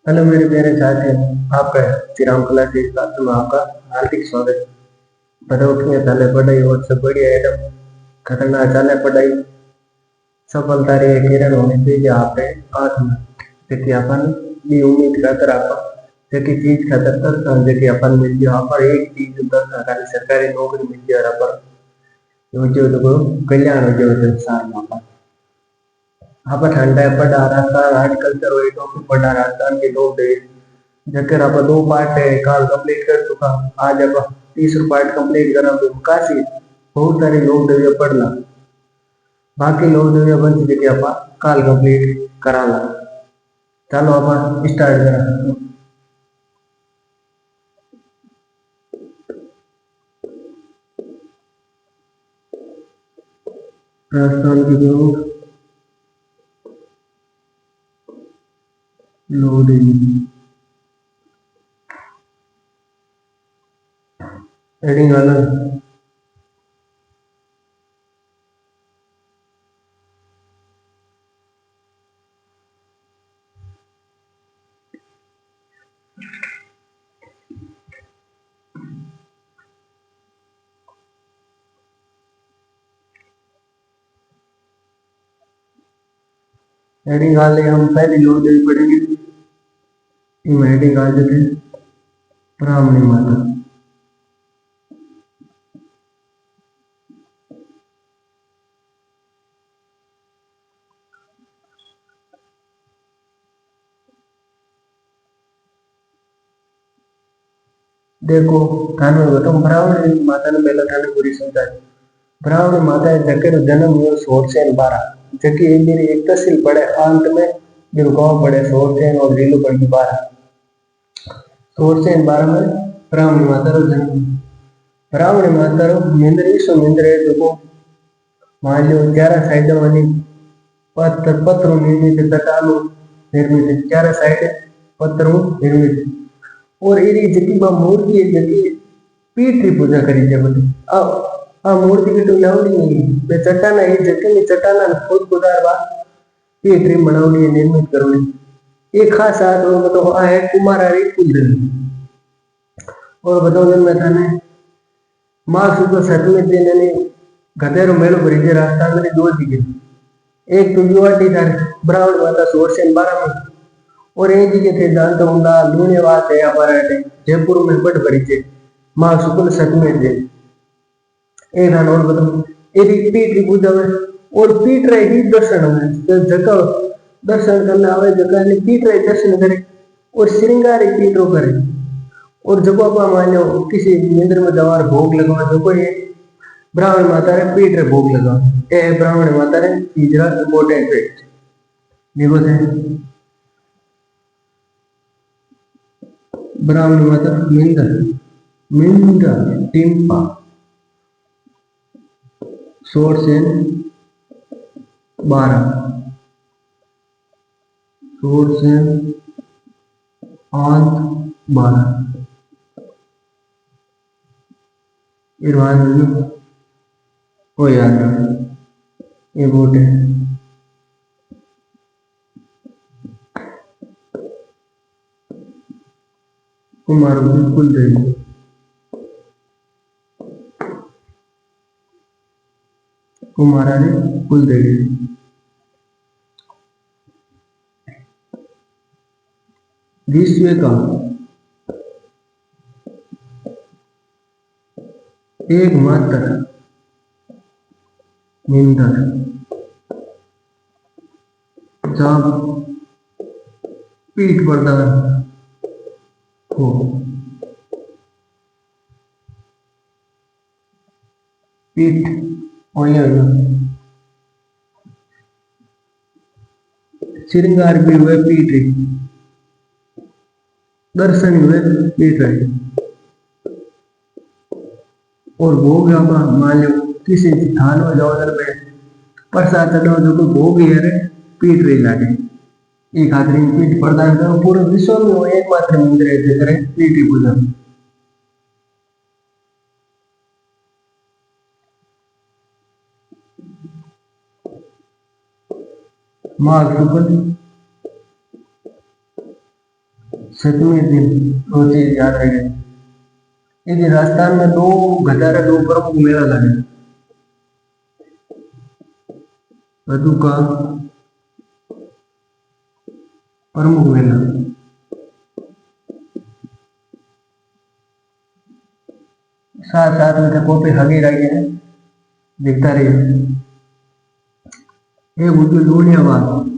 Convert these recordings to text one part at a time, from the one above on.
Hello मेरे प्यारे साथी, आपका श्री राम कला जी क्लास में आपका हार्दिक स्वागत। बताओ कि चाले पढ़ाई और सब बढ़िया एकदम खतरनाक चाले पढ़ाई। सफलता रे किरण होनी चाहिए आपके हाथ में। जैसे अपन भी उम्मीद खातर आप जैसी चीज खातर करता जैसे अपन मिल जाए आप एक चीज दस सरकारी नौकरी मिल जाए अपन जो तो कल्याण हो जाए संसार में अपन। आप ठंडा पढ़ा राजस्थान हॉर्टिकल्चर हुए तो पढ़ा राजस्थान के लोग जकर आप दो पार्ट है काल कंप्लीट कर चुका। आज अब तीसरा पार्ट कंप्लीट करा तो काशी बहुत सारे लोग देवे पढ़ला। बाकी लोग देवे बन चुके आप काल कंप्लीट कराला। चलो अपन स्टार्ट करा। राजस्थान के लोग लोडिंग एडिंग वाला एडिंग वाले हम पहले लोग देवी पढ़ेंगे। हेडिंग आ जाते ब्राह्मणी माता। देखो थाने बताऊं ब्राह्मणी माता ने पहले थाने पूरी समझा। ब्राह्मण माता जकर जन्म हुआ सोरसेन बारह जबकि एक मेरी एक तहसील पड़े अंत में जो गांव पड़े सोरसेन और लीलो पड़ी बारह। सोरसेन बारह में ब्राह्मण माता रो जन्म हुआ। ब्राह्मण माता रो मिंद्री सो मिंद्रे जो मान लो 11 साइड वाली पत्रों निर्मित चट्टानों निर्मित 11 साइड पत्रों निर्मित और एरी जकी बा मूर्ति है जकी पीठ की पूजा करी जाए बता। अब मूर्ति की तो लावड़ी नहीं बे चट्टाना है जकी में चट्टाना खुद खुदार बा पीठ री बनावड़ी निर्मित करवड़ी एक खास आत और बताओ आ है कुमारारी कुलदेवी। और बताओ जन मैं थाने माँ सुबह सतमें दिन ने गधेरो मेलो भरी जे राजस्थान में दो जगह एक तो युवाटी था ब्राह्मण माता सोरसेन बारह में और एक जगह थे जानता हूँ लूने वात है हमारा जयपुर में बड़ भरी थे माँ शुक्ल सतमें दिन एक धान और बताओ एक पीठ की पूजा में और पीठ रहे ही दर्शन में तो जगह दर्शन करने आवे जगह ने पीठ रहे दर्शन करे और श्रृंगार पीठ रो करे और जब आप मान लो किसी मंदिर में जवार भोग लगवा जो कोई ब्राह्मण माता रे पीठ रे भोग लगा ए ब्राह्मण माता रे तीसरा इंपॉर्टेंट है देखो थे ब्राह्मण माता मिंदर मिंदर टिम्पा सोरसेन बारह सोरसेन आंत बारह इरवान हो याद ये बोट है कुमार बिल्कुल देवी कुमारानी कुलदेवी विश्व का एकमात्र मिंदर जब पीठ प्रदान हो पीठ श्रृंगार भी हुए पीठ दर्शन हुए पीठ रहे और भोग मान लो किसी स्थान में जाओ उधर पे प्रसाद चढ़ाओ जो कोई भोग ही है पीठ रही लागे एक आदमी पीठ प्रदान करो पूरे विश्व में वो एकमात्र मंदिर है जिधर पीठ की पूजा माँ शुक्ल 7वें दिन वो चीज याद रहे। इस दिन राजस्थान में दो गदारा दो प्रमुख मेला लगे। वधु का प्रमुख मेला साथ साथ में कॉपी हगी रही है दिखता रही है। ये बुद्धि दुनिया बात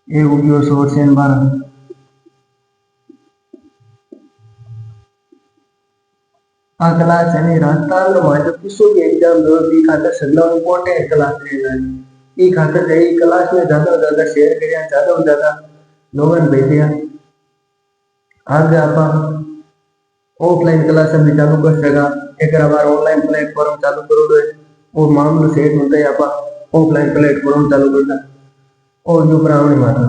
ये उगियो सोर्सेन बारह आ क्लास है राजस्थान में माजो किसो भी एग्जाम दो बी खातर सगला इंपॉर्टेंट क्लास लेना है। ई खातर है क्लास में ज्यादा शेयर करिया ज्यादा लोगन भेजिया। आगे आपा ऑफलाइन क्लास भी चालू कर सका। एक बार ऑनलाइन प्लेटफॉर्म चालू करो दो वो मामलो सेट होता है। आपा ऑफलाइन प्लेटफॉर्म चालू करता और जो ब्राह्मणी माता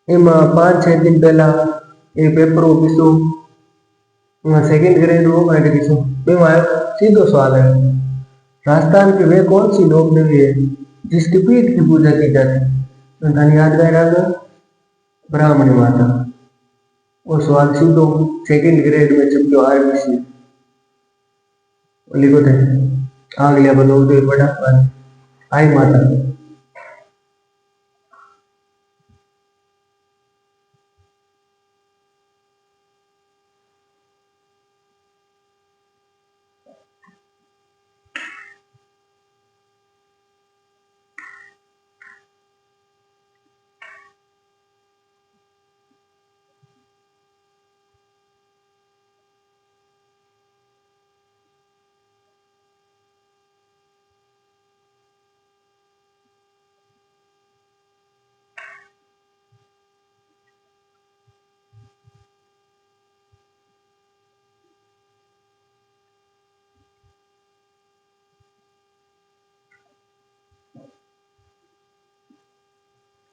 एम 5-6 दिन पहला ये पेपर ऑफिसो सेकंड ग्रेड वो सीधो सवाल है राजस्थान की वे कौन सी लोक देवी है जिसकी पीठ की पूजा की जाती है। तो धन याद रहेगा ब्राह्मणी माता। वो सवाल सीधो सेकंड ग्रेड में चुपके आरबीसी लिखो थे आग लिया बनो बड़ा आई माता।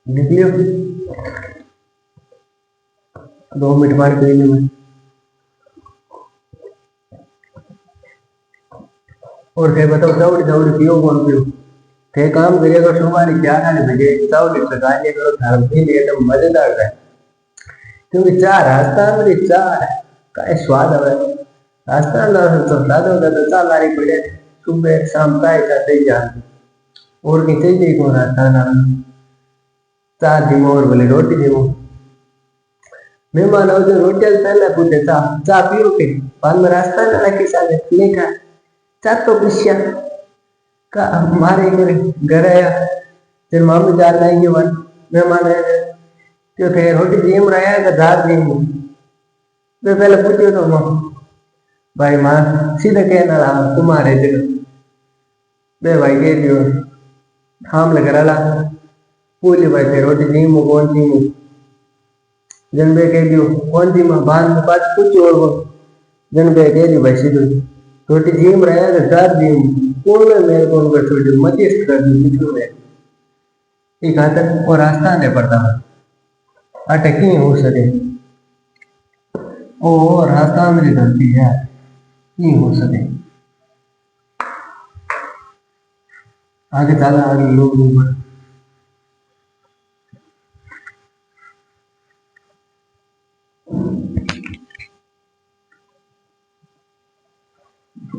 लिख लियो 2 मिनट बाद कोई नहीं। और थे बताओ चावड़ी पियो कौन पियो थे काम करिएगा सुबह क्या खाने भेजे चावड़ी लगा लिया करो धर्म पी लिए तो मजेदार है। क्योंकि चाह राजस्थान में चाह का स्वाद है राजस्थान तो दादा चाह लारी पड़े सुबह शाम चाय चाहते ही जाते और कि चाहिए कौन राजस्थान चाह धीमो और बोले रोटी धीमो मेहमान आओ जो रोटी पहले पूछे चाह पियो के बाद में रास्ता ना की साले नहीं खा चाह तो पूछिया का हमारे घर आया फिर मामू जा रहा है वन मेहमान आए तो थे रोटी धीम रहा है का दाल धीम तो पहले पूछो तो माँ भाई माँ सीधा कहना रहा तुम्हारे जगह बे भाई कह दियो हम लग रहा पूछे भाई थे रोटी धीम कौन सी जनबे कह दियो कौन सी माँ बाद में बात पूछो और वो जनबे कह दियो भाई सीधो रोटी धीम रहा है दाल धीम कौन में मेरे कौन कर छोड़ मध्यस्थ कर दी बीच में एक हाथ और रास्ता नहीं पड़ता अटकी हो सके ओ रास्ता मेरी गलती है नहीं हो सके आगे चला आगे लोग ऊपर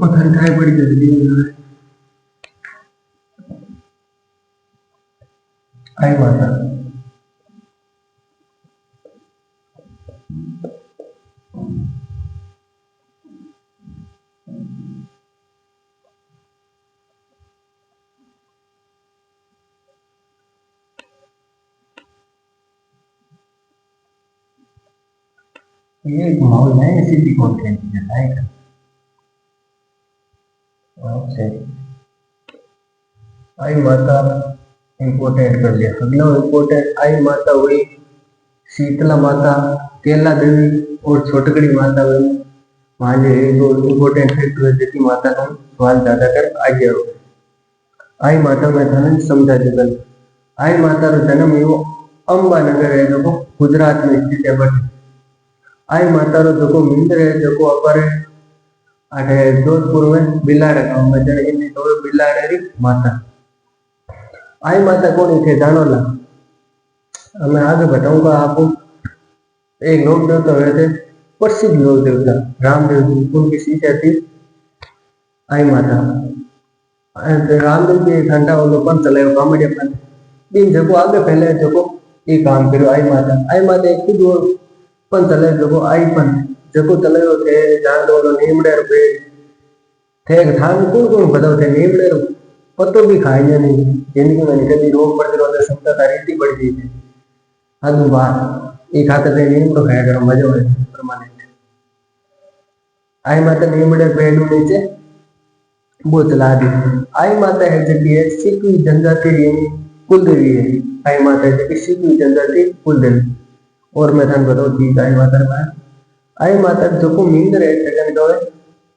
उधर काय बड़ी जल्दी आई माता ये माहौल है इसी की कौन कहती है आई माता इम्पोर्टेंट कर लिया। अगला इम्पोर्टेंट आई माता हुई शीतला माता केला देवी और छोटगढ़ी माता हुई मान लीजिए दो इम्पोर्टेंट फैक्टर है जिसकी माता का सवाल ज्यादा कर आ गया हो। आई माता में धन समझा जगन आई माता रो जन्म यो अंबानगर है जो गुजरात में स्थित है। बट आई माता रो जो मिंद्र है जो अपर अठे जोधपुर में बिलाड़े गांव में जन इन्हीं तो बिलाड़े री माता। आई माता कौन थे जानो ला। मैं आगे बताऊंगा आपको। एक लोक देवता हुए थे, प्रसिद्ध लोक देवता रामदेव जी, उनकी शिष्या थी आई माता। रामदेव जी घंटा वो पंथ चलायो कामड़िया पंथ। दिन जको आगे पहले जको ये काम करो आई माता एक खुद और पंथ चले जको आई पंथ जको चलायो थे जान दो नीमड़े रुपए थे थान कौन कौन बताओ थे नीमड़े पत्तो भी खाए नहीं जिंदगी में कभी रोग प्रतिरोधक क्षमता तारी इतनी बढ़ गई थी हद बात ये खाते थे नीमड़ो खाया करो मजा हो परमानेंट। आई माता नीमड़े पेड़ नीचे वो चला दी। आई माता है जबकि है सिक्की जनजाति कुल देवी है। आई माता है जबकि सिक्की जनजाति कुल देवी। और मैं थान बताओ चीज आई माता में आई माता जो मींदर है जगन गए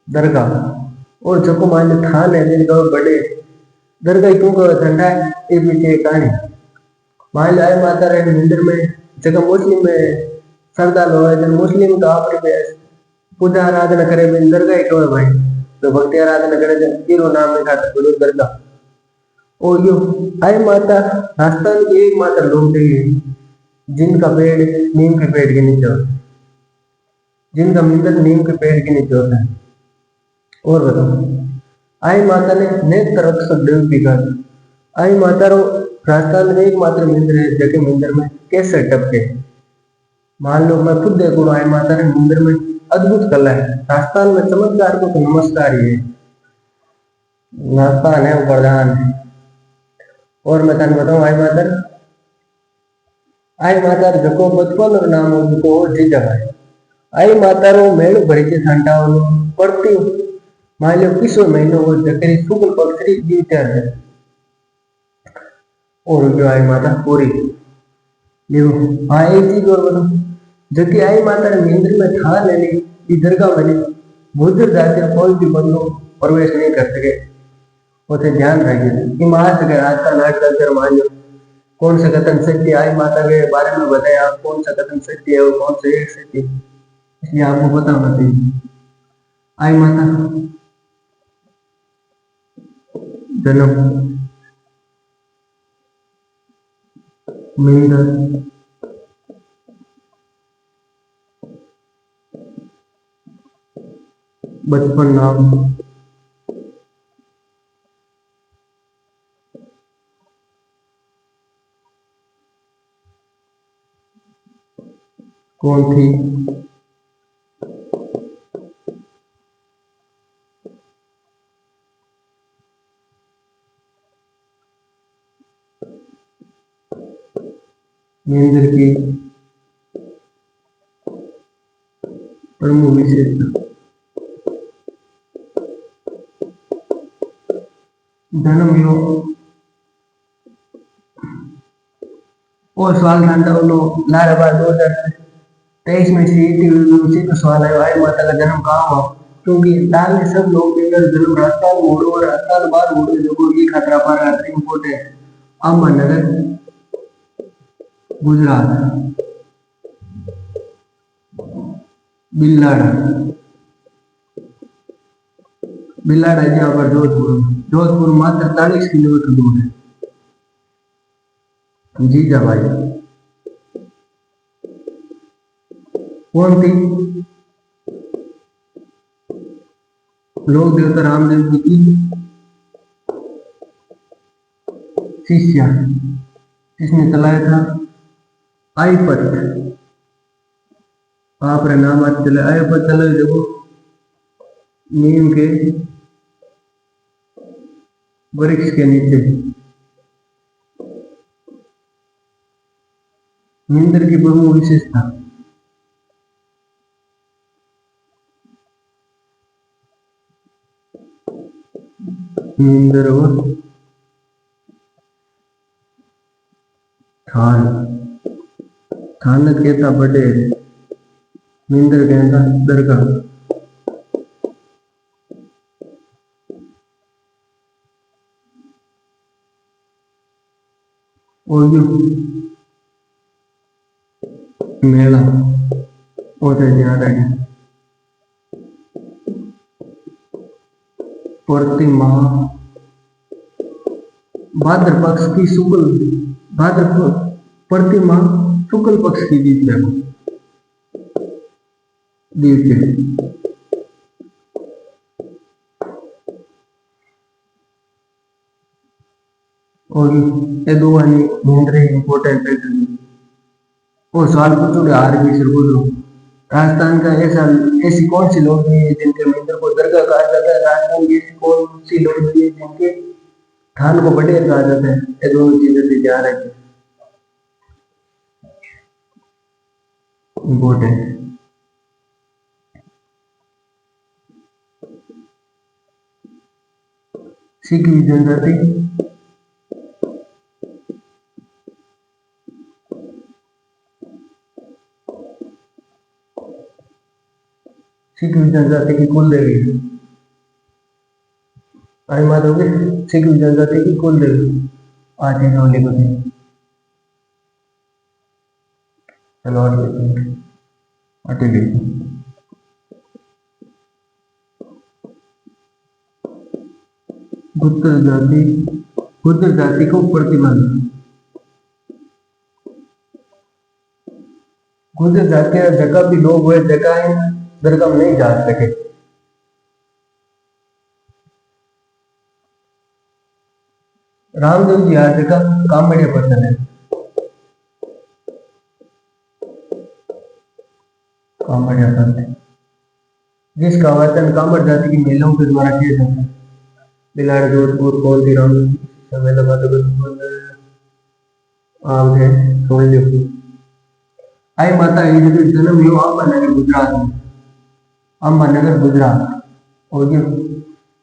दरगाह और जो मान लो थान है जिन गए बड़े दरगाह क्यों गए ठंडा है ये पीछे कहानी। मान लो आई माता रे मंदिर में जगह मुस्लिम में श्रद्धालु है जन मुस्लिम तो आप पूजा आराधना करे दरगाह क्यों भाई तो भक्ति आराधना करे जन हीरो नाम लिखा था गुरु दरगाह। और यो आई माता राजस्थान की एक माता लोग है जिनका पेड़ नीम के पेड़ के नीचे होता है, जिनका मंदिर नीम के पेड़ के नीचे होता है। और बताओ आई माता ने नेत्र रक्षक देव की कहा। आई माता रो राजस्थान में एकमात्र मंदिर है जबकि मंदिर में कैसे टपके। मान लो मैं खुद देखूँ आई माता ने मंदिर में अद्भुत कला है। राजस्थान में चमत्कार को तो नमस्कार ही है, राजस्थान है प्रधान है। और मैं तन बताऊं आई माता जको बचपन और नाम उनको जी जगह आई माता रो मेल भरी के ठंडा पड़ती मान लो किसो महीनो हो जकरी शुक्ल पक्षी जीवत्यार है। और जो आई माता पूरी यो हाँ एक चीज और बताऊं जबकि आई माता ने मंदिर में था लेनी इस दरगाह में बुजुर्ग जाते कोई भी बंदो प्रवेश नहीं कर सके। उसे ध्यान रखिए कि महाराज के आज का नाटक कर मान लो कौन सा कथन सत्य आई माता के बारे में बताया कौन सा कथन सत्य है और कौन सा एक सत्य इसलिए आपको पता होना चाहिए। आई माता जन्म मिंदर बचपन नाम कौन थी मंदिर की प्रमुख विशेषता जन्म यो और सवाल था लारे बार 2023 में सीट सवाल आयो आई माता का जन्म कहाँ हुआ क्योंकि दाल में सब लोग जन्म राजस्थान मोड़ो और राजस्थान बाहर मोड़ो जो ये खतरा पार रिपोर्ट है अहमदनगर गुजरात बिल्लाड़ा बिल्लाड़ा जहाँ पर जोधपुर मात्र 40 किलोमीटर दूर है। जीजा भाई कौन थी लोक देवता रामदेव जी की शिष्या इसने चलाया था आई पथ आप नाम आज चले आई पथ चले देखो नीम के वृक्ष के नीचे मंदिर की प्रमुख विशेषता मंदिर व थान थान कहता बड़े मंदिर कहता दरगाह। और जो मेला और ध्यान रखें प्रतिमा भाद्र पक्ष की शुक्ल भाद्र प्रतिमा शुक्ल पक्ष की द्वितीया द्वितीय और ये दो मेंढरे इंपॉर्टेंट है। वो सवाल पूछोगे आर बोलो राजस्थान का ऐसी कौन सी लोग है जिनके मंदिर को दरगाह कहा जाता है, राजस्थान की ऐसी कौन सी लोग है जिनके थान को बटेर कहा जाता है। ये दोनों चीजें से ध्यान रखें, इम्पोर्टेंट। सीखी जनजाति सीख जनजाति की कुल देवी आई माता होगी। सीख जनजाति की कुल देवी आटे होली को चलो आटे लिखो। गुर्जर जाति को प्रतिबंध। गुर्जर जाति जगह भी लोग हुए जगह दरगाह में नहीं जा सके। रामदेव जी आज का कामड़िया पर्सन है। कामड़िया पर्सन जिसका वचन कामड़ जाति की महिलाओं के द्वारा किया जाता है। बिलाड़ जोधपुर कौलती राम आई माता जन्म लियो अंबानगर गुजरात में। अंबानगर गुजरात और ये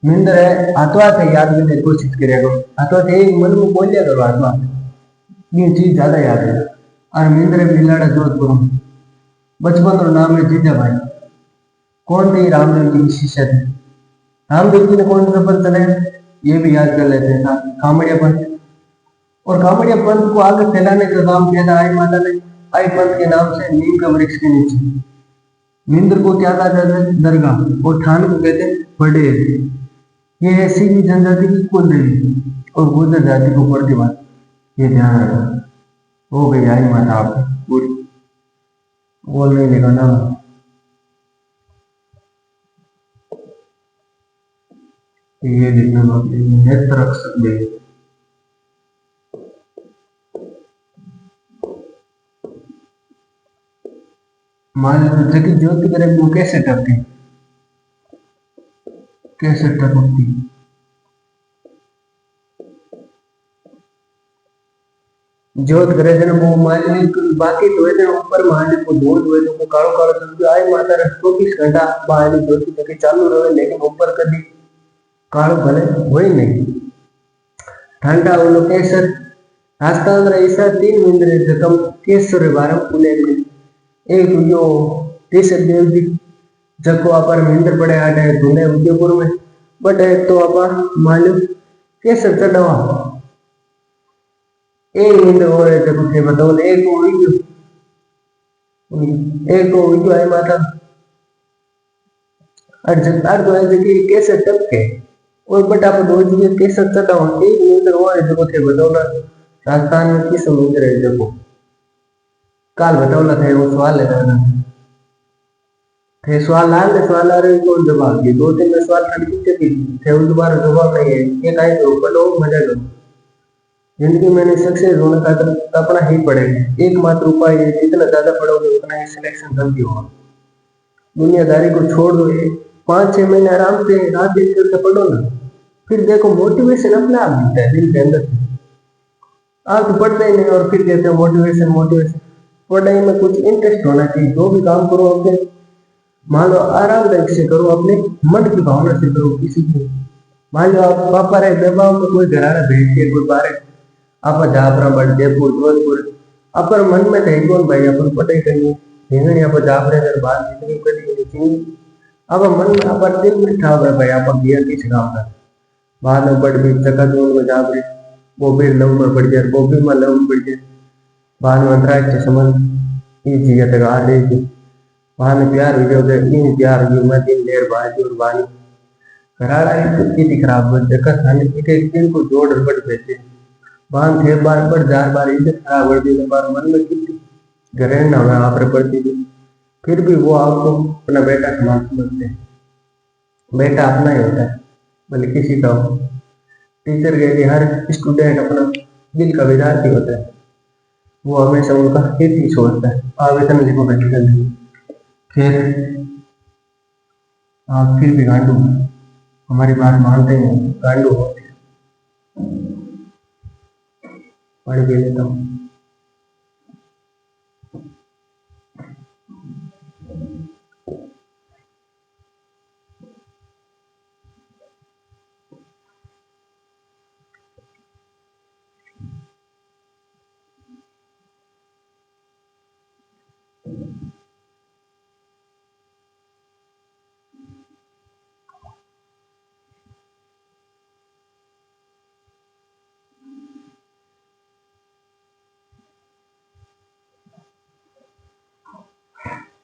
मिंदर है अथवा से याद करने की कोशिश करेगा। अथवा से एक मन में बोल लिया करो अथवा ये चीज ज्यादा याद है। और मिंदर है बिलाड़ा जोधपुर में। बचपन और नाम है जीजा भाई। कौन थे रामदेव जी की शिष्य थे। रामदेव जी ने कौन सा पंथ चलाया ये भी याद कर लेते हैं। कामड़िया पंथ और कामड़िया पंथ को आगे फैलाने का काम किया था आई माता ने। आई पंथ के नाम से नीम का वृक्ष के नीचे मिंदर को क्या कहा जाता है दरगाह और थान को कहते हैं बड़े। ये ऐसी भी जनजाति की कुल देवी और गुर्जर जाति को प्रतिभा ये ध्यान रखना। हो गई आई माता आप पूरी बोल नहीं लेगा ना। ये लिखना बाकी नेत्र रख सकते मान लो जबकि ज्योति करे वो कैसे टपके कैसे टपकती। ज्योत करे जन वो मालिक बाकी तो है ऊपर मालिक को धूल हुए तो कालो कालो समझो आई माता रे 24 घंटा बाहर ज्योति तक चालू रहे लेकिन ऊपर कभी कालो भले हुए नहीं। ठंडा वो केसर राजस्थान रे ऐसा 3 मंदिर जकम केसर बारम पुणे में एक यो केसर देव जी जको अपर मंदिर पड़े आटे धुने उदयपुर में बट एक तो अपन मालूम केसर चढ़ावा एक मंदिर और है जको थे बताओ एक को वीडियो आई माता अर्ज तो है कि केसर टपके और बट आप दो चीजें केसर चढ़ावा एक मंदिर और है जको थे बताओ ना राजस्थान में किस मंदिर है जको काल बताओ ना थे वो सवाल है थे सवाल आ रहे कौन जवाब दिए 2-3 में सवाल खाली पीछे थे उन दोबारा जवाब नहीं है ये काहे तो पढ़ो मजा लो। जिंदगी में सक्सेस होने का अपना ही पड़ेगा एकमात्र उपाय है जितना ज्यादा पढ़ोगे उतना ही सिलेक्शन जल्दी होगा। दुनियादारी को छोड़ दो 5-6 महीने आराम से रात दिन करके पढ़ो ना फिर देखो मोटिवेशन अपने आप मिलता है दिल के अंदर से। आप तो पढ़ते ही नहीं और फिर कहते हो मोटिवेशन पढ़ाई में कुछ इंटरेस्ट होना चाहिए। जो भी काम करो अपने मान लो आरामदायक से करो अपने मन की भावना से करो। किसी की मान लो आप पापा रहे बेबाओं में कोई घराना भेज के कोई बारे आप जापरा बड़ जयपुर जोधपुर अपर मन में थे कौन भाई अपन पढ़ाई करिए हिंगणी आप जापरे अगर बात जितनी करी चाहिए अब मन में अपर दिल में था भाई आप दिया किस काम का बाद में बढ़ भी चका जोन को जापरे वो भी लव में बढ़ जाए वो भी में लव में बढ़ जाए बाद में अंतराक्ष संबंध ये चीजें तक आ रही थी वहां में प्यार हो गया इन प्यार की मैं 3 देर बाद और वाणी राड़ा इतनी खराब जगह खाने एक एक दिन को जोड़ बढ़ देते बांध थे बार बार जार बार इज्जत खराब कर दी बार मन में कितनी ग्रहण ना हुआ आप पड़ती थी फिर भी वो आपको अपना बेटा समान समझते हैं। बेटा अपना ही होता है भले किसी का हो। टीचर के लिए हर स्टूडेंट अपना दिल का विद्यार्थी होता है। वो हमेशा उनका हित ही सोचता है। आवेदन लिखो मेडिकल फिर आप फिर भी गांडू हमारी बात मानते हैं गांडू होते हैं। पढ़ भी लेता हूँ।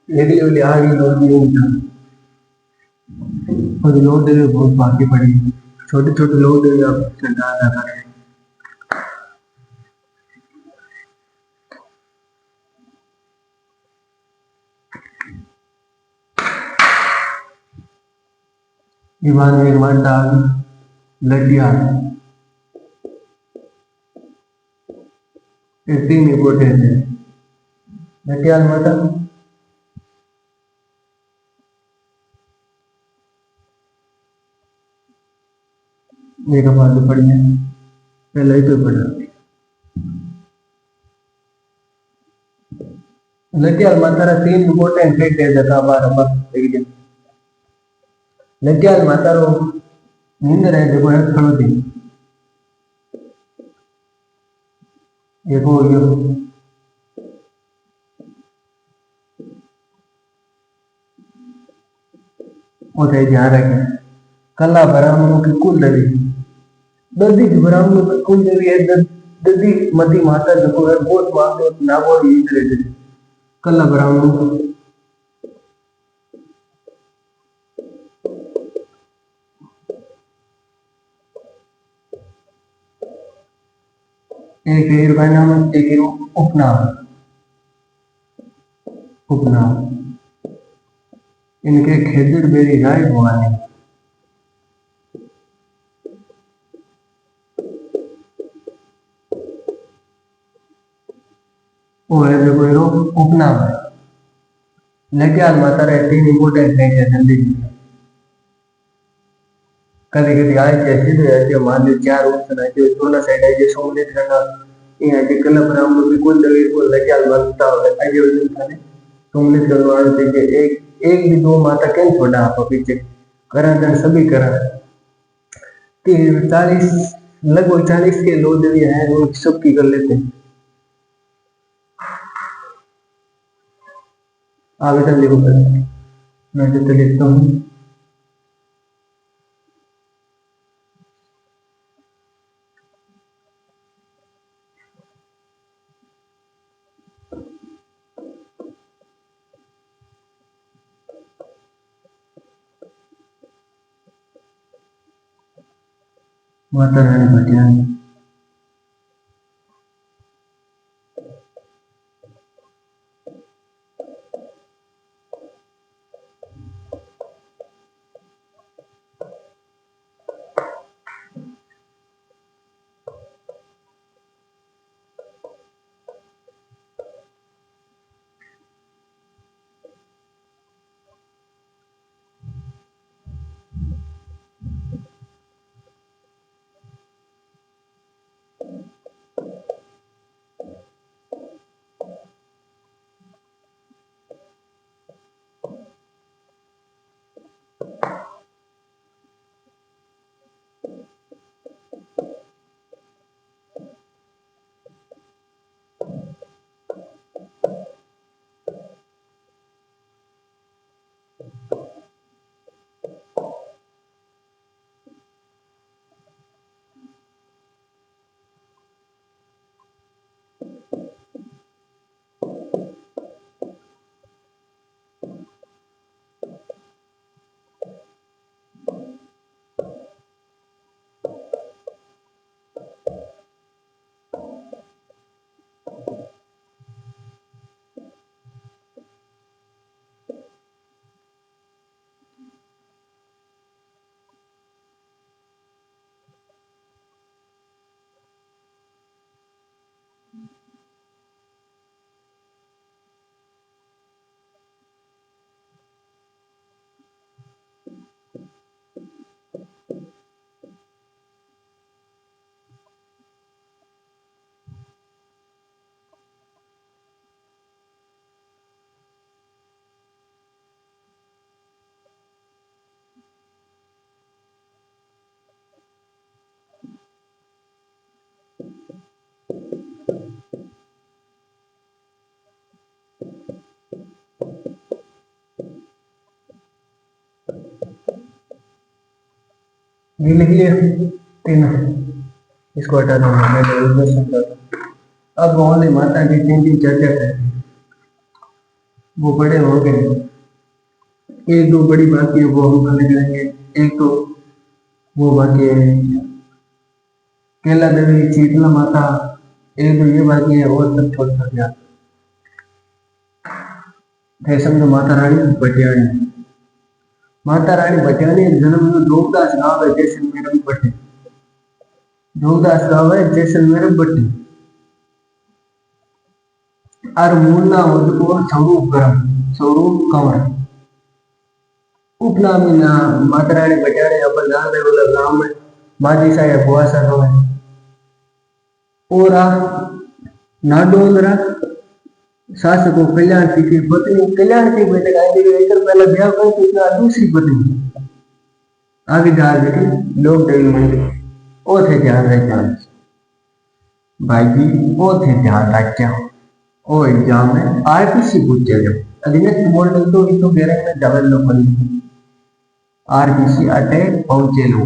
लेडी वाली आगे लोग भी नहीं था और लोग देवे बहुत बाकी पड़ी छोटे छोटे लोग देवे आप ज्यादा कर रहे हैं। दीवार में एक मर्द आगे लड़िया तीन इम्पोर्टेंट है लड़ियाल मतलब मेरा बात पड़ी है पहले ही तो पढ़ा लड़ियाल मातारा तीन इम्पोर्टेंट है कह देता बार बार एक दिन लड़ियाल मातारो नींद रहे देखो है खड़ो थी देखो यो वो थे ध्यान रखे कला ब्राह्मणों की कुल देवी ददी की ब्राह्मणों की कुल देवी है ददी मती माता देखो है बहुत मांगे नागो ईद रहे थे कला ब्राह्मणों एक हीर का नाम एक हीरो उपनाम उपनाम इनके खेजड़ बेरी राय भवानी वो है देखो हीरो उपनाम है लेके आज माता रहती है इम्पोर्टेंट नहीं है जल्दी कभी कभी आए थे सीधे ऐसे मान लो चार ऑप्शन है जो दोनों साइड है जो सम्मिलित करना ये है कलम राम लोग कुल दवे को लेके आज बनता है आगे वजन था सम्मिलित करने वाले थे एक एक भी दो माता कैन छोड़ा आप पीछे करा जन सभी करा 40 लगभग 40 के लो देवी है वो सबकी कर लेते हैं। आवेदन लिखो मैं जो लिखता हूँ माता रानी भटिया गिल गया तीन, इसको हटा दो, मैं दर्शन करता। अब ओनली माता की तीन तीन चर्चा है, वो बड़े हो गए। एक दो बड़ी बाकी है वो हम करने जाएंगे। एक तो वो बाकी है केला देवी शीतला माता, एक दो ये बाकी है और सब छोड़ कर गया थे। समझो माता रानी भटियाणी, माता रानी भटियाणी जन्म ध्रुवदास गांव है जैसलमेर में बटे, ध्रुवदास गांव है जैसलमेर में बटे। और मूल नाम उनको स्वरूप गरम, स्वरूप कंवर, उपनामी नाम माता रानी भटियाणी अपन जानते बोला गांव में माजी साया बुआसा हो है। और नाडोंदरा शासक को कल्याण सिंह की पत्नी, कल्याण सिंह बेटे का एक पहले ब्याह कर तो दूसरी पत्नी आगे जा बेटी लोग देवी मंदिर ओ थे ध्यान रखना भाई जी, ओ थे ध्यान रखना ओ एग्जाम में आरपीसी पूछे जो अधिनेश बोल रहे तो ये तो कह रहे हैं डबल लो बनी आरपीसी अटे पहुंचे लो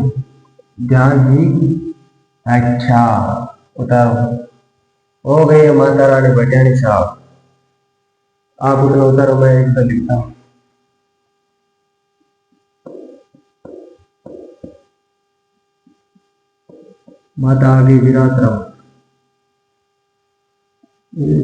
ध्यान ही। अच्छा बताओ हो गए माता रानी भटियाणी साहब, आप उतना उतारो मैं एक तो लिखता हूँ। माता आगे विराट रहो ये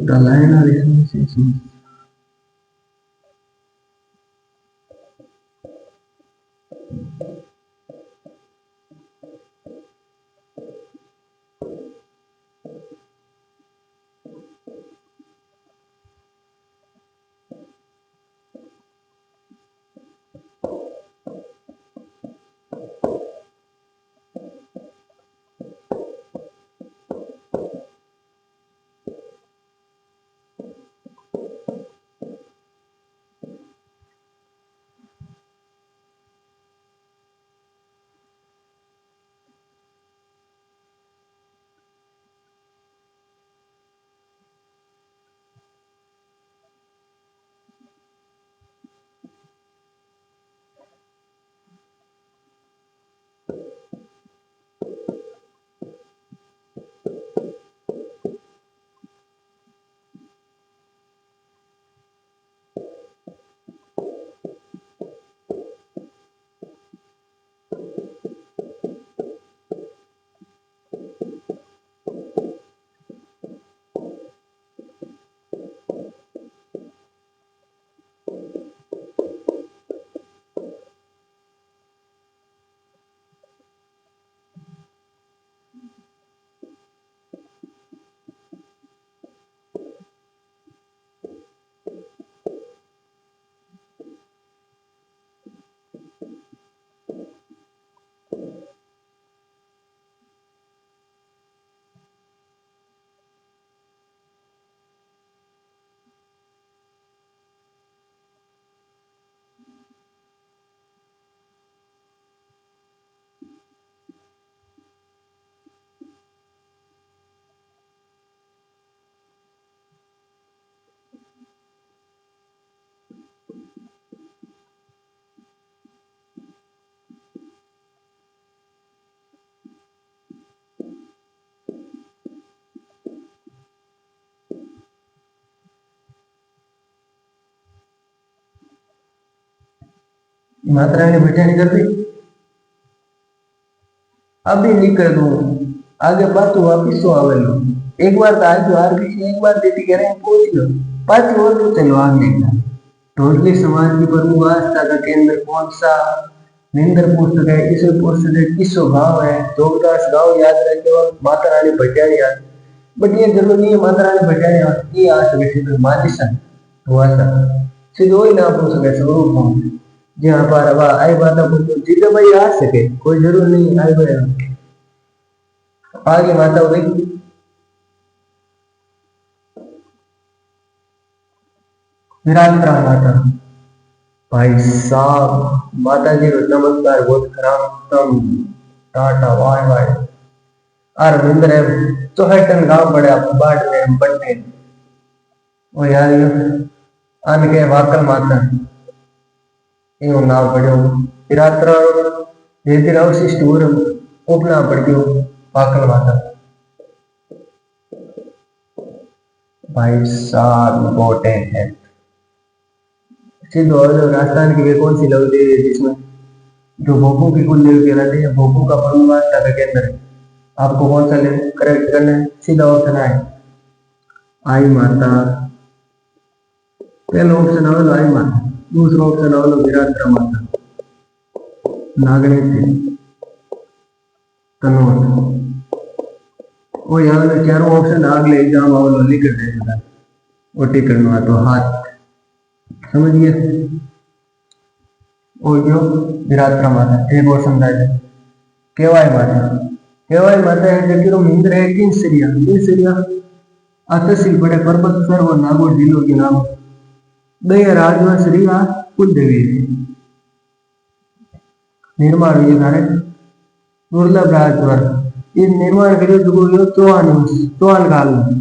माता रानी भटियाणी कर दी। अभी निकल दू आगे बात तो वापिस तो आवे लो एक बार तो आज हार गई, एक बार दीदी कह रहे हैं पूछ लो पांच और तो चलो आगे लेना। ढोलकी समाज की प्रमुख आस्था का केंद्र कौन सा? निंदर पुस्तक है, इसे पुस्तक है, किसो गांव है, जोगदास गांव याद रखे और माता रानी भटियाणी याद। बट ये जरूरी नहीं है माता रानी भटियाणी आ सके तो माजिशन हुआ था सीधो ही ना पूछ सके स्वरूप होंगे जहाँ पर अब आई बात जीते भाई आ सके कोई जरूर नहीं आई भाई आगे माता देखी विराट माता भाई साहब माता जी नमस्कार बहुत खराब टाटा वाय वाय और मिंदर है चौहटन गांव बड़े बाट में बटने वो यार आन के वाकल माता यूं नाम पढ़ो विराट જેથી અવશિષ્ટ ઉપના પડ્યો પાકલ माता। भाई साहब इम्पोर्टेंट है। सिद्ध और राजस्थान की वे कौन सी लघु देवी है जिसमें जो भोपू की कुल देवी कहलाती है, भोपू का परमात्मा का केंद्र है। आपको कौन सा करेक्ट करना है? सीधा ऑप्शन है आई माता। पहला ऑप्शन आवेलो आई माता, दूसरा ऑप्शन आवेलो विराट माता, नागणी थी कन्वर्ट और यहाँ में चारों ऑप्शन आगले एग्जाम आवेलो लिख देगा वो टिकट में तो हाथ समझिए। और जो विराट माता एक और समझाए केवाय माता। केवाय माता है जो इंद्र है तीन सीरिया अतसिल बड़े पर्वत सर और नागौर जिलों के नाम दया राजवंश रिया कुल देवी निर्माण ये धारे दुर्लभ राजवर ये निर्माण करियो जो चौहान काल में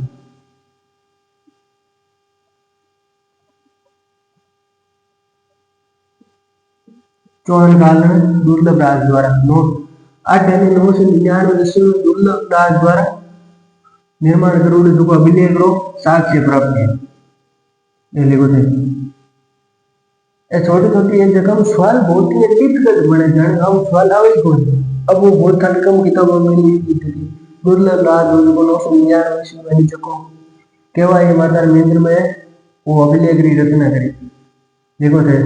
चौहान काल में दुर्लभ राज द्वारा 899 ईस्वी में दुर्लभ राज द्वारा निर्माण करोड़ जो अभिलेख रो साक्ष्य प्राप्त है। ये लिखो थे छोटी छोटी एक जगह सवाल बहुत ही टिपिकल बने जाने हम सवाल आवे ही कौन अब वो बहुत सारी कम किताबों में लिखी थी। दुर्लभ राज को 999 ईस्वी में जको केवाय माता महेंद्र में वो अभिलेख री रचना करी। देखो थे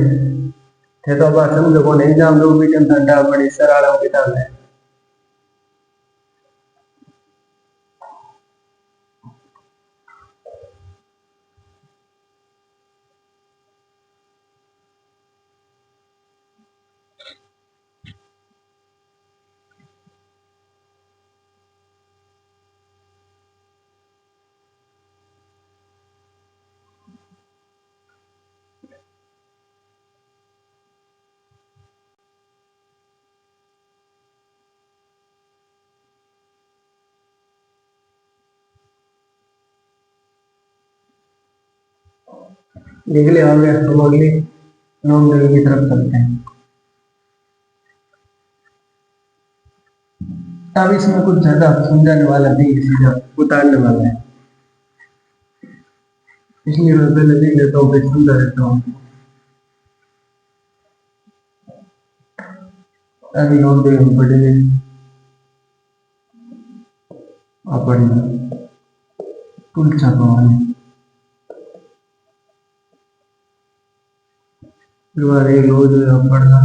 तो बात समझो कौन एग्जाम लोग भी ठंडा बड़ी सराड़ा किताब है। निकले हो गया हम अगले नॉन देवी की तरफ चलते हैं। अब इसमें कुछ ज्यादा समझाने वाला नहीं, सीधा उतारने वाला है, इसलिए मैं पहले देख लेता हूँ फिर समझा देता हूँ। अभी नॉन देवी पढ़ेंगे तुलसा भवानी एक रोज पढ़ना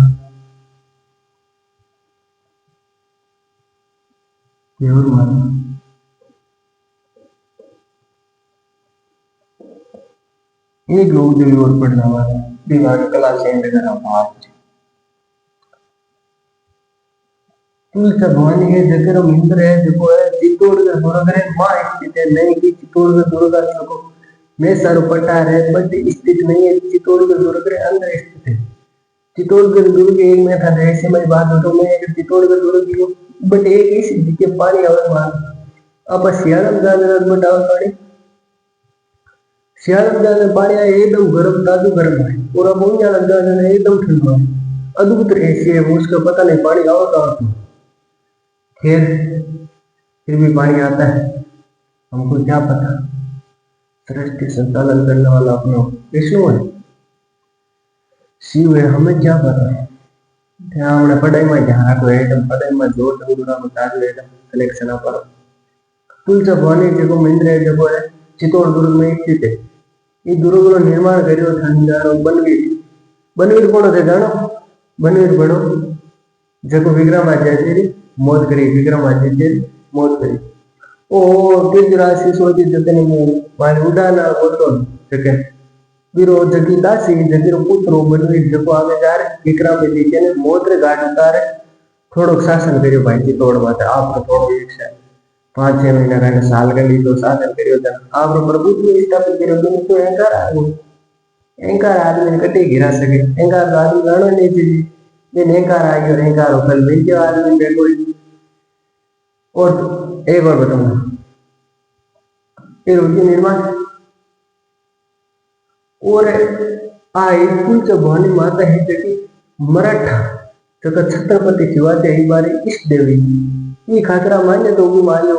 देवर माता एक लोग जो और पढ़ना वाला दिमाग कला सेंड करा बात तुलसा भवानी है जगह इंद्र है जो है चित्तौड़गढ़ दुर्गा मां स्थित है। नहीं कि चित्तौड़गढ़ दुर्गा को मैं सर पटार है बट स्थित नहीं है। चित्तौड़गढ़ दुर्ग अंदर स्थित है। चित्तौड़गढ़ दुर्ग एक में था ऐसे में बात हो तो मैं एक चित्तौड़गढ़ दुर्ग बट एक इस जिके पानी आवर मान अब सियालम जाने बट आवर पानी सियालम जाने पानी एकदम गर्म ताजू गर्म है पूरा बोनिया लग जाने एकदम ठंडा है अद्भुत रहस्य है उसका पता नहीं पानी आओ तो खैर फिर भी पानी आता है हमको क्या पता। सृष्टि संचालन करने वाला अपना विष्णु है शिव है हमें क्या पता। हमने पढ़ाई में ध्यान रखो एकदम पढ़ाई में जोर दूरा में ताज एकदम कलेक्शन पर तुलसा भवानी जो मंदिर है जो है चित्तौड़ दुर्ग में स्थित है। ये दुर्ग नो निर्माण करियो था बनवीर कौन थे जानो बनवीर बड़ो जको विक्रमादित्य मौत करी विक्रमादित्य मौत करी ओ तेज राशि सोची जतने माने उड़ाना बोलो जके वीरो जगी दासी जगीरो पुत्रो बनवीर जको आगे जा रे विक्रमादित्य ने मौत रे घाट उतारे थोड़ो शासन करियो भाई जी तोड़ माते आप थोड़ो एक से 5-6 महीना का साल का ली तो शासन करियो था आप प्रभुत्व स्थापित करियो तो अहंकार आदमी ने कटे गिरा सके अहंकार आदमी जानो नहीं चाहिए ये अहंकार आ गया अहंकार फल मिल गया आदमी में कोई। और एक और बताऊंगा फिर उनके निर्माण और आई कुल भवानी माता है जबकि मराठा जगत छत्रपति शिवाजी ही बारी इष्ट देवी ये खातरा मान्य तो भी मान लो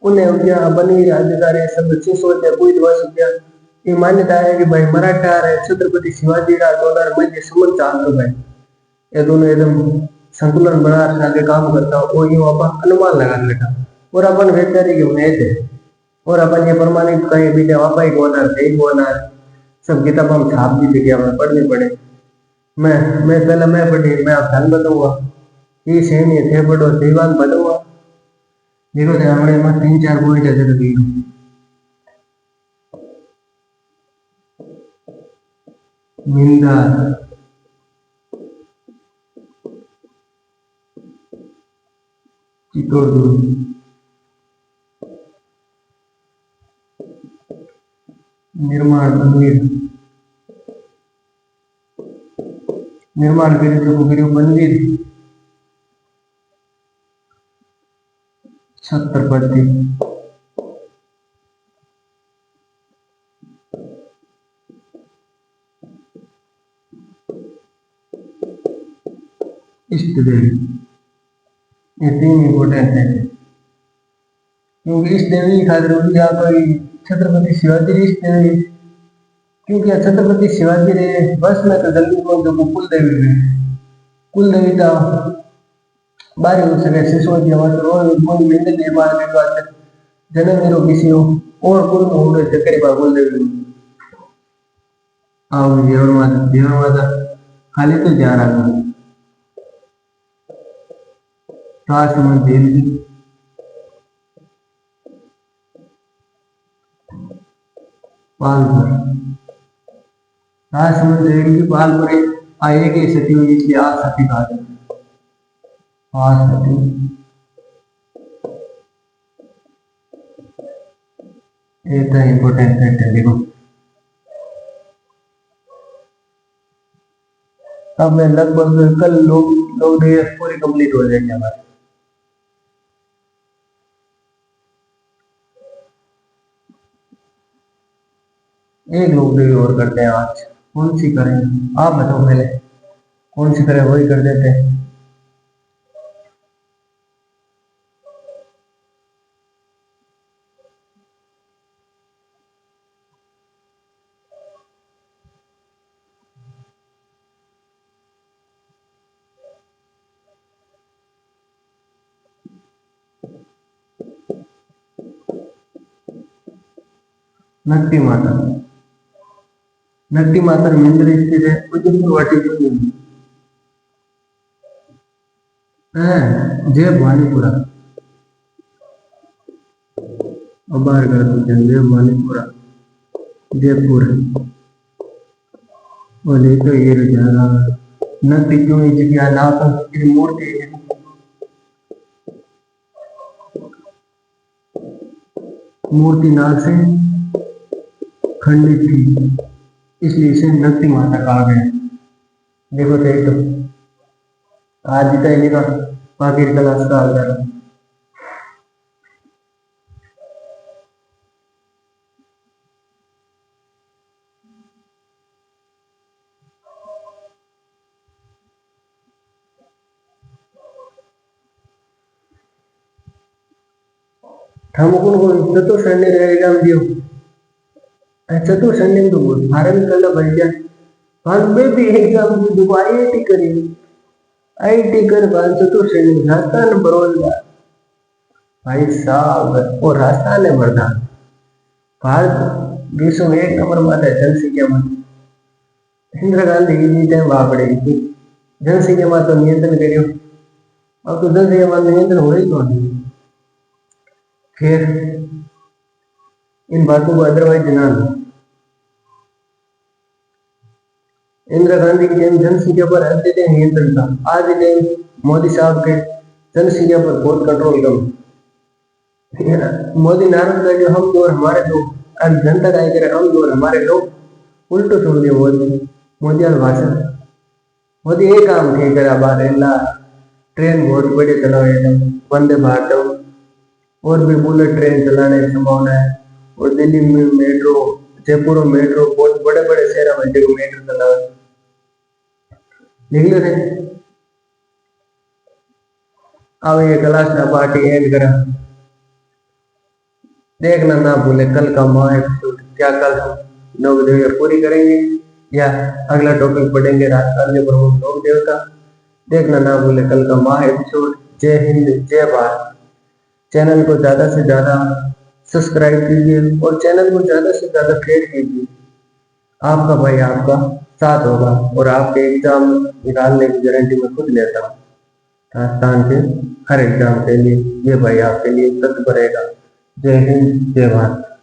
उन्हें हो गया बनी अधिकारी सब 600 कोई दिवस हो गया ये मान्यता है कि भाई मराठा है छत्रपति शिवाजी का दोनों मध्य संबंध चाहते भाई ये दोनों एकदम संतुलन बना आगे काम करता हो वो यूं अपन अनुमान लगा लेता और अपन वैचारिक उन्हें थे और अपन ये प्रमाणित कहीं भी वापा ही होना सही होना सब किताब हम छाप दी थी हमें पढ़नी पड़े मैं पहले मैं पढ़ी मैं आप ध्यान बताऊंगा ये सेम ये थे पढ़ो सही बात बताऊंगा देखो थे हमारे में 3-4 पॉइंट है जगह दी निंदा चितौड़ निर्माण मंदिर निर्माण गिरियो मंदिर छत्रपति इष्ट देवी ये 3 इंपोर्टेंट है क्योंकि इष्ट देवी खातिर कोई छत्रपति शिवाजी इष्ट देवी क्योंकि छत्रपति शिवाजी रे बस में तो जल्दी को जो कुल देवी था बारी हो सके सिसोदी हमारे रोज मोदी मिलने के बाद के बाद जन्म मेरो किसी हो और कुल मोड़ चक्कर पर कुल देवी आओ देवर माता खाली तो जा रहा हूँ राष्ट्रमंत देवी पालभर राष्ट्रमंत देवी की पालभर आए के सती हुई इसलिए आज सती कहा जाता ये तो इम्पोर्टेंट फैक्ट है देखो अब मैं लगभग कल लोग पूरी कंप्लीट हो जाएंगे हमारे एक लोग भी और करते हैं आज कौन सी करें आप बताओ पहले कौन सी करें वही कर देते हैं नक्ति माता मंदिर स्थित है उदयपुर वाटी जय भवानीपुरा अबार कर जय भवानीपुरा जयपुर बोले तो ये रहा नक्ति क्यों जगह ना तो मूर्ति नाग से खंडित थी इसलिए इसे नक्ति माता कहा गया देखो तो आज जितना ही का बाकी क्लास का आधार चतुर्संडे रहेगा दियो चतुर्संडे तो बोल भारत कल भैया हम भी एग्जाम की आईआईटी करी आईआईटी कर बाद चतुर्संडे राजस्थान बरोलदार भाई साहब और राजस्थान है मरदा भारत विश्व में 1 नंबर माता है जनसंख्या में इंदिरा गांधी की टाइम बापड़े जनसंख्या में तो नियंत्रण करियो अब तो जनसंख्या में नियंत्रण हो ही तो नहीं फिर इन बातों को अदरवाइज जाना इंदिरा गांधी के टाइम जनसंख्या पर अत्यधिक नियंत्रण था आज के टाइम मोदी साहब के जनसंख्या पर बहुत कंट्रोल कम मोदी नाराज का जो हम दो और हमारे दो जनता का करे हम दो और हमारे लोग उल्टो छोड़ दिया मोदी भाषण मोदी एक काम ठीक करा बाहर ट्रेन बहुत बड़े चलाओ वंदे भारत और भी बुलेट ट्रेन चलाने की संभावना है और दिल्ली में मेट्रो जयपुर में मेट्रो बहुत बड़े बड़े शहर में मेट्रो चला निकले थे अब ये क्लास ना पार्टी एंड करा। देखना ना भूले कल का माह एपिसोड। क्या कल हम लोक देवता पूरी करेंगे या अगला टॉपिक पढ़ेंगे रात कार्य प्रमुख लोक देवता। देखना ना भूले कल का माह एपिसोड। जय हिंद, जय भारत। चैनल को ज्यादा से ज्यादा सब्सक्राइब कीजिए और चैनल को ज्यादा से ज्यादा शेयर कीजिए। आपका भाई आपका साथ होगा और आपके एग्जाम निकालने की गारंटी मैं खुद लेता हूँ। राजस्थान के हर एग्जाम के लिए ये भाई आपके लिए तत्पर रहेगा। जय हिंद, जय भारत।